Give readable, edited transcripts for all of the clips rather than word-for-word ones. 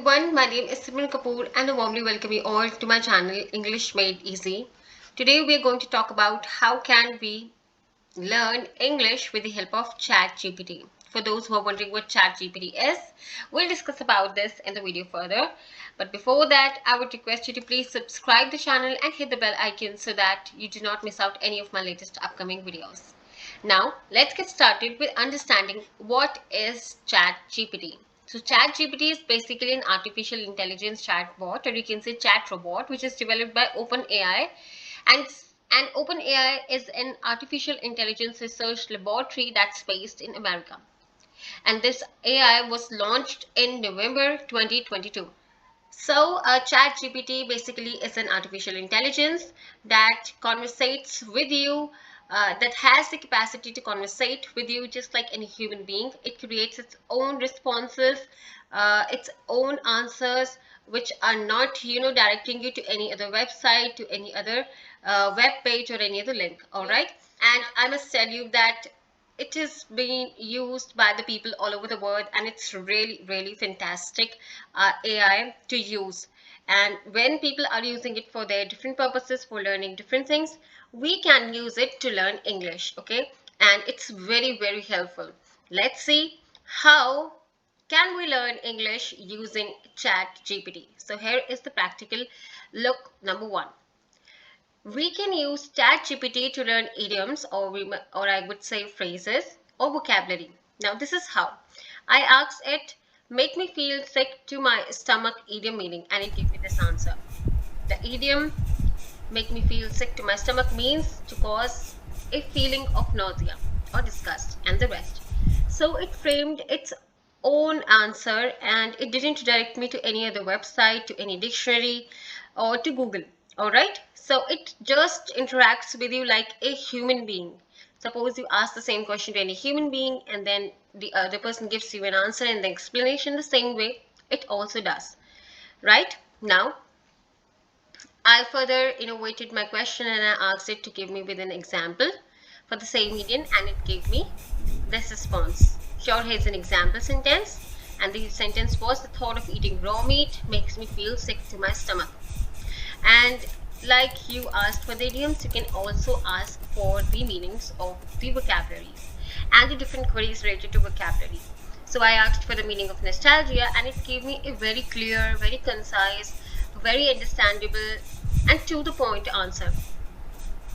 everyone, my name is Simran Kapoor and I warmly welcome you all to my channel English Made Easy. Today we are going to talk about how can we learn English with the help of ChatGPT. For those who are wondering what ChatGPT is, we'll discuss about this in the video further. But before that, I would request you to please subscribe the channel and hit the bell icon so that you do not miss out any of my latest upcoming videos. Now, let's get started with understanding what is ChatGPT. So ChatGPT is basically an artificial intelligence chatbot, or you can say chat robot, which is developed by OpenAI. And OpenAI is an artificial intelligence research laboratory that's based in America. And this AI was launched in November 2022. So ChatGPT basically is an artificial intelligence that conversates with you, that has the capacity to conversate with you just like any human being. It creates its own responses, its own answers, which are not, directing you to any other website, to any other web page or any other link. All right. And I must tell you that it is being used by the people all over the world, and it's really fantastic AI to use. And when people are using it for their different purposes, for learning different things, we can use it to learn English. Okay, and it's very helpful. Let's see how can we learn English using ChatGPT. So here is the practical look. Number one, we can use ChatGPT to learn idioms, or I would say phrases or vocabulary. Now this is how. I asked it, make me feel sick to my stomach idiom meaning, and it gave me this answer. The idiom make me feel sick to my stomach means to cause a feeling of nausea or disgust and the rest. So it framed its own answer and it didn't direct me to any other website, to any dictionary or to Google. All right. So it just interacts with you like a human being. Suppose you ask the same question to any human being and then the other person gives you an answer and the explanation the same way, it also does. Right? Now, I further innovated my question and I asked it to give me with an example for the same median, and it gave me this response. Here here's an example sentence, and the sentence was, the thought of eating raw meat makes me feel sick to my stomach. And like you asked for the idioms, you can also ask for the meanings of the vocabularies and the different queries related to vocabulary. So I asked for the meaning of nostalgia and it gave me a very clear, very concise, very understandable and to the point answer.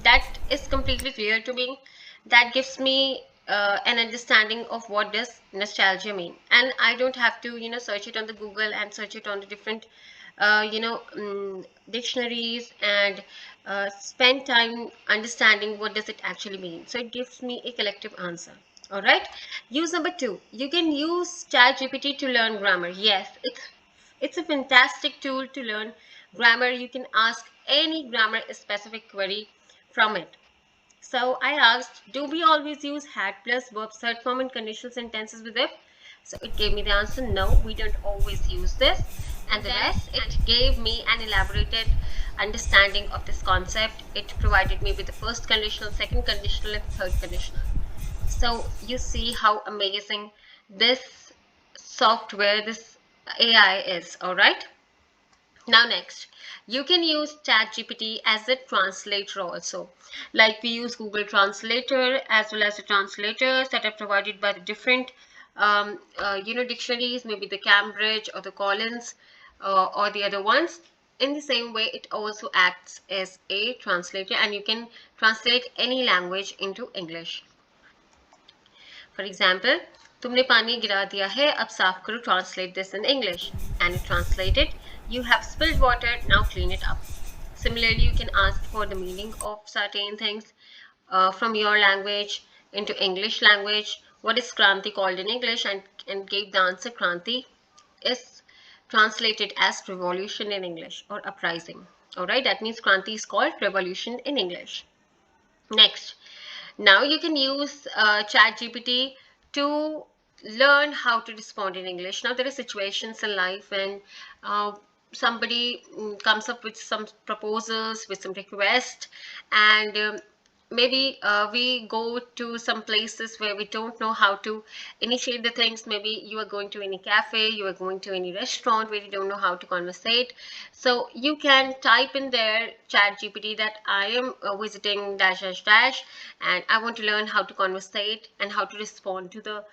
That is completely clear to me. That gives me an understanding of what does nostalgia mean, and I don't have to search it on the Google and search it on the different dictionaries and spend time understanding what does it actually mean. So it gives me a collective answer. All right. Use number two, you can use ChatGPT to learn grammar. Yes, it's a fantastic tool to learn grammar. You can ask any grammar specific query from it. So I asked, do we always use had plus verb third form in conditional sentences with if? So it gave me the answer, no, we don't always use this. And the rest, it gave me an elaborated understanding of this concept. It provided me with the first conditional, second conditional, and third conditional. So you see how amazing this software, this AI is. All right. Now next, you can use ChatGPT as a translator also. Like we use Google Translator as well as the translators that are provided by the different dictionaries, maybe the Cambridge or the Collins or the other ones. In the same way, it also acts as a translator and you can translate any language into English. For example, तुमने पानी गिरा दिया है, अब साफ करो, translate this in English. And it translated, you have spilled water, now clean it up. Similarly, you can ask for the meaning of certain things from your language into English language. What is Kranti called in English? And gave the answer, Kranti is translated as revolution in English or uprising. Alright, that means Kranti is called revolution in English. Next, now you can use ChatGPT to learn how to respond in English. Now there are situations in life when somebody comes up with some proposals, with some request, and maybe we go to some places where we don't know how to initiate the things. Maybe you are going to any cafe, you are going to any restaurant where you don't know how to conversate. So you can type in there chat gpt that I am visiting dash dash dash, and I want to learn how to conversate and how to respond to the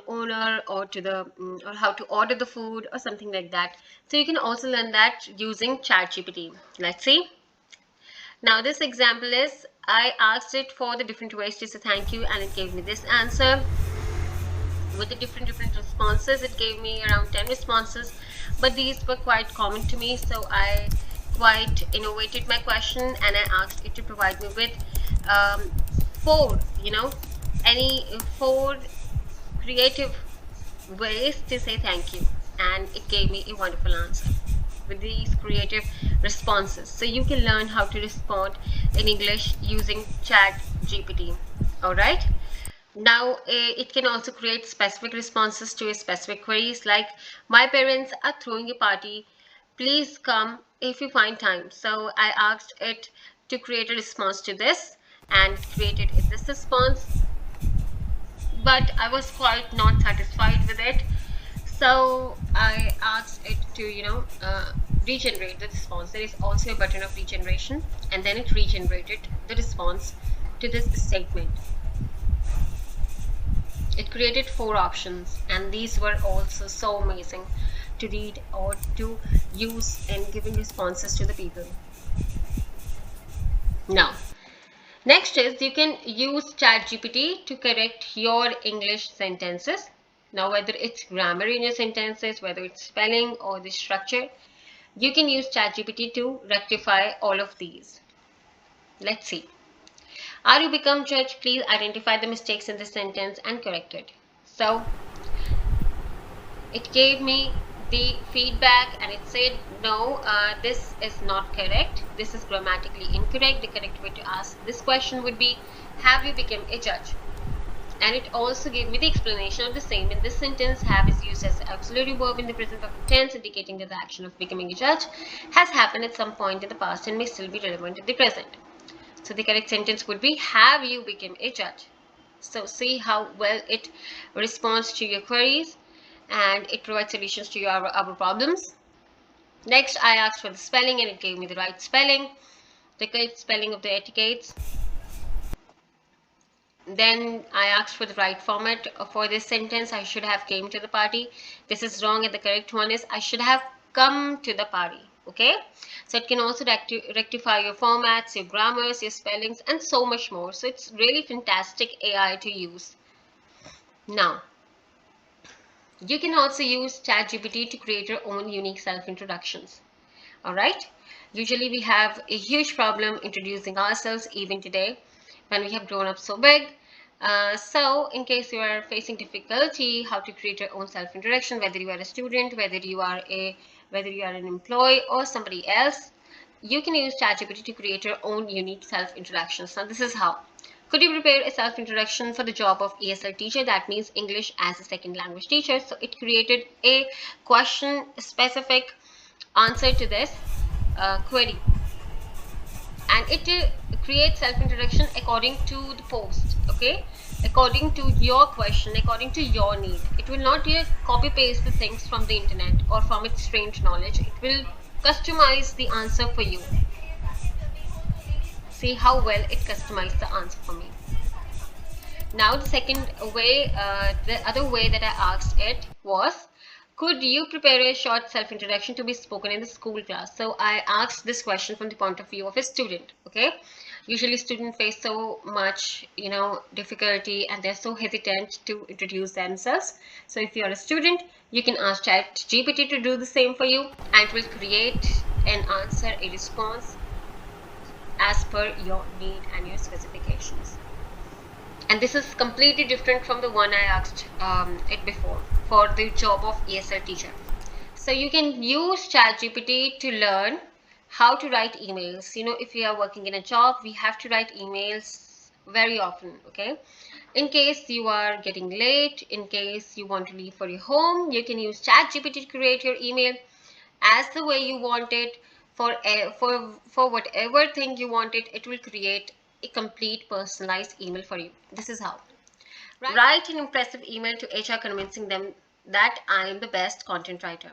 owner, or to the or how to order the food or something like that. So you can also learn that using chat gpt. Let's see. Now this example is, I asked it for the different ways to say thank you, and it gave me this answer with the different responses. It gave me around 10 responses, but these were quite common to me, so I quite innovated my question, and I asked it to provide me with four, any four creative ways to say thank you, and it gave me a wonderful answer with these creative responses. So you can learn how to respond in English using chat gpt. All right. Now it can also create specific responses to a specific queries, like my parents are throwing a party, please come if you find time. So I asked it to create a response to this, and it created this response, but I was quite not satisfied with it. So I asked it to, regenerate the response. There is also a button of regeneration, and then it regenerated the response to this statement. It created four options, and these were also so amazing to read or to use in giving responses to the people. Now, next is, you can use ChatGPT to correct your English sentences. Now, whether it's grammar in your sentences, whether it's spelling or the structure, you can use ChatGPT to rectify all of these. Let's see. Are you become judge? Please identify the mistakes in the sentence and correct it. So it gave me the feedback, and it said, no, this is not correct. This is grammatically incorrect. The correct way to ask this question would be, have you become a judge? And it also gave me the explanation of the same. In this sentence, have is used as the auxiliary verb in the present perfect tense, indicating that the action of becoming a judge has happened at some point in the past and may still be relevant in the present. So the correct sentence would be, have you become a judge? So see how well it responds to your queries, and it provides solutions to our problems. Next, I asked for the spelling, and it gave me the right spelling, the correct spelling of the etiquettes. Then I asked for the right format for this sentence. I should have came to the party. This is wrong, and the correct one is, I should have come to the party. Okay, so it can also rectify your formats, your grammars, your spellings, and so much more. So it's really fantastic AI to use. Now, you can also use ChatGPT to create your own unique self-introductions. All right. Usually we have a huge problem introducing ourselves even today when we have grown up so big. So in case you are facing difficulty how to create your own self-introduction, whether you are a student, whether you are an employee or somebody else, you can use ChatGPT to create your own unique self-introductions. Now this is how. Could you prepare a self-introduction for the job of ESL teacher? That means English as a second language teacher. So it created a question specific answer to this query, and it creates self-introduction according to the post. Okay, according to your question, according to your need. It will not copy paste the things from the internet or from its strange knowledge. It will customize the answer for you. See how well it customized the answer for me. Now the second way, the other way that I asked it was, could you prepare a short self-introduction to be spoken in the school class? So I asked this question from the point of view of a student. Okay, usually students face so much difficulty, and they're so hesitant to introduce themselves. So if you're a student, you can ask ChatGPT to do the same for you, and it will create an answer, a response as per your need and your specifications. And this is completely different from the one I asked it before for the job of ESL teacher. So you can use ChatGPT to learn how to write emails. If you are working in a job, we have to write emails very often. Okay, in case you are getting late, in case you want to leave for your home, you can use ChatGPT to create your email as the way you want it. For whatever thing you want it, it will create a complete personalized email for you. This is how. Write an impressive email to HR convincing them that I am the best content writer.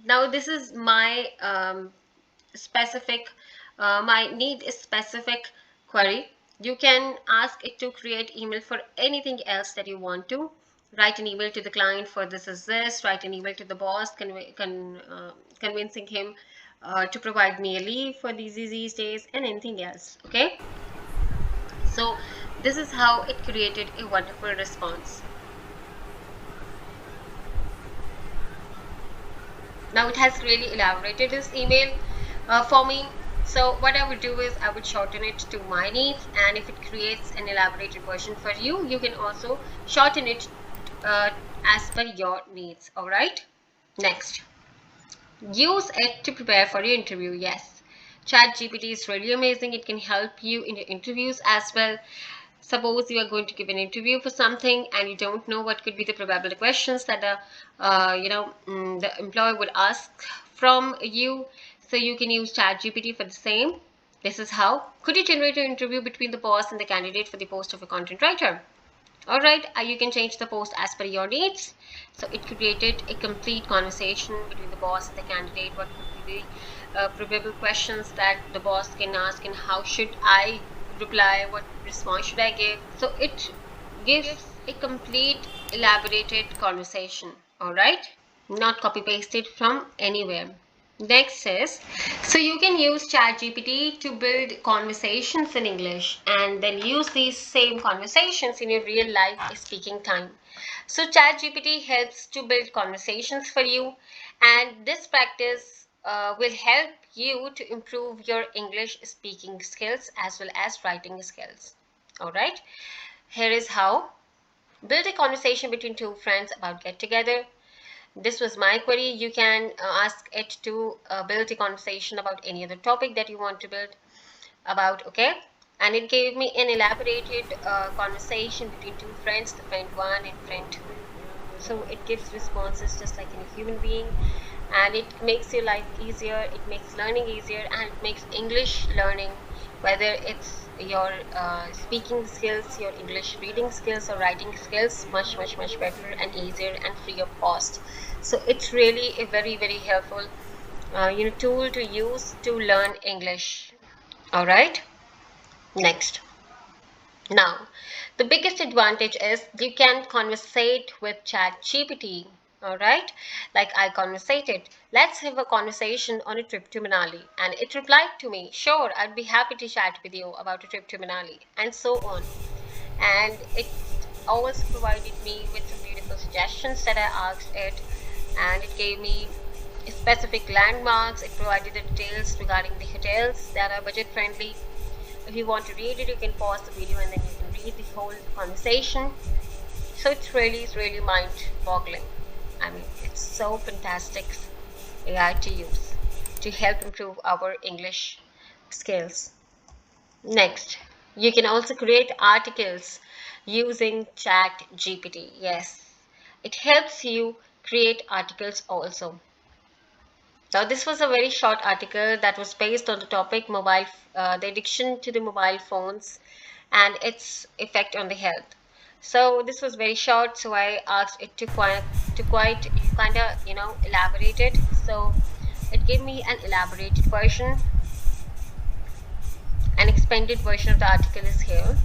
Now, this is my specific, my need is specific query. You can ask it to create email for anything else that you want to. Write an email to the client for this is this. Write an email to the boss, convincing him to provide me a leave for these days and anything else. Okay. So this is how it created a wonderful response. Now it has really elaborated this email for me. So what I would do is I would shorten it to my needs, and if it creates an elaborated version for you, you can also shorten it as per your needs. All right. Next, use it to prepare for your interview. Yes, ChatGPT is really amazing. It can help you in your interviews as well. Suppose you are going to give an interview for something and you don't know what could be the probable questions that the employer would ask from you. So you can use ChatGPT for the same. This is how. Could you generate an interview between the boss and the candidate for the post of a content writer? All right, you can change the post as per your needs. So it created a complete conversation between the boss and the candidate. What could be the probable questions that the boss can ask, and how should I reply? What response should I give? So it gives a complete elaborated conversation. All right, not copy pasted from anywhere. Next is, so you can use ChatGPT to build conversations in English and then use these same conversations in your real life speaking time. So ChatGPT helps to build conversations for you, and this practice will help you to improve your English speaking skills as well as writing skills. All right, here is how. Build a conversation between two friends about get together. This was my query. You can ask it to build a conversation about any other topic that you want to build about. Okay, and it gave me an elaborated conversation between two friends, the friend one and friend two. So it gives responses just like in a human being, and it makes your life easier, it makes learning easier, and it makes English learning, whether it's your speaking skills, your English reading skills or writing skills, much better and easier and free of cost. So it's really a very helpful tool to use to learn English. All right, next. Now, the biggest advantage is you can conversate with ChatGPT. All right, like I conversated. Let's have a conversation on a trip to Manali, and it replied to me, "Sure, I'd be happy to chat with you about a trip to Manali," and so on. And it always provided me with some beautiful suggestions that I asked it, and it gave me specific landmarks. It provided the details regarding the hotels that are budget friendly. If you want to read it, you can pause the video and then you can read the whole conversation. So it's really mind-boggling. I mean, it's so fantastic AI to use to help improve our English skills. Next, you can also create articles using ChatGPT. Yes, it helps you create articles also. Now, this was a very short article that was based on the topic the addiction to the mobile phones and its effect on the health. So this was very short, so I asked it to quite kind of elaborate it. So it gave me an elaborated version. An expanded version of the article is here.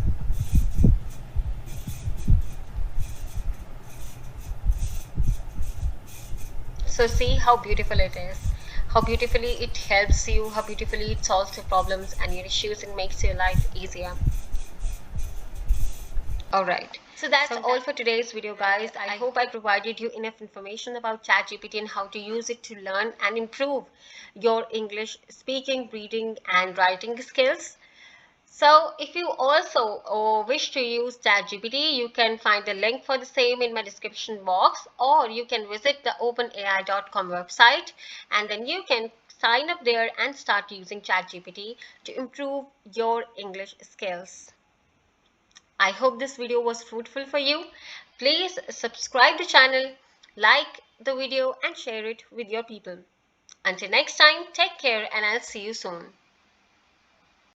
So see how beautiful it is, how beautifully it helps you, how beautifully it solves your problems and your issues and makes your life easier. Alright, so that's all for today's video, guys. I hope I provided you enough information about ChatGPT and how to use it to learn and improve your English speaking, reading and writing skills. So if you also wish to use ChatGPT, you can find the link for the same in my description box, or you can visit the openai.com website and then you can sign up there and start using ChatGPT to improve your English skills. I hope this video was fruitful for you. Please subscribe to the channel, like the video and share it with your people. Until next time, take care and I'll see you soon.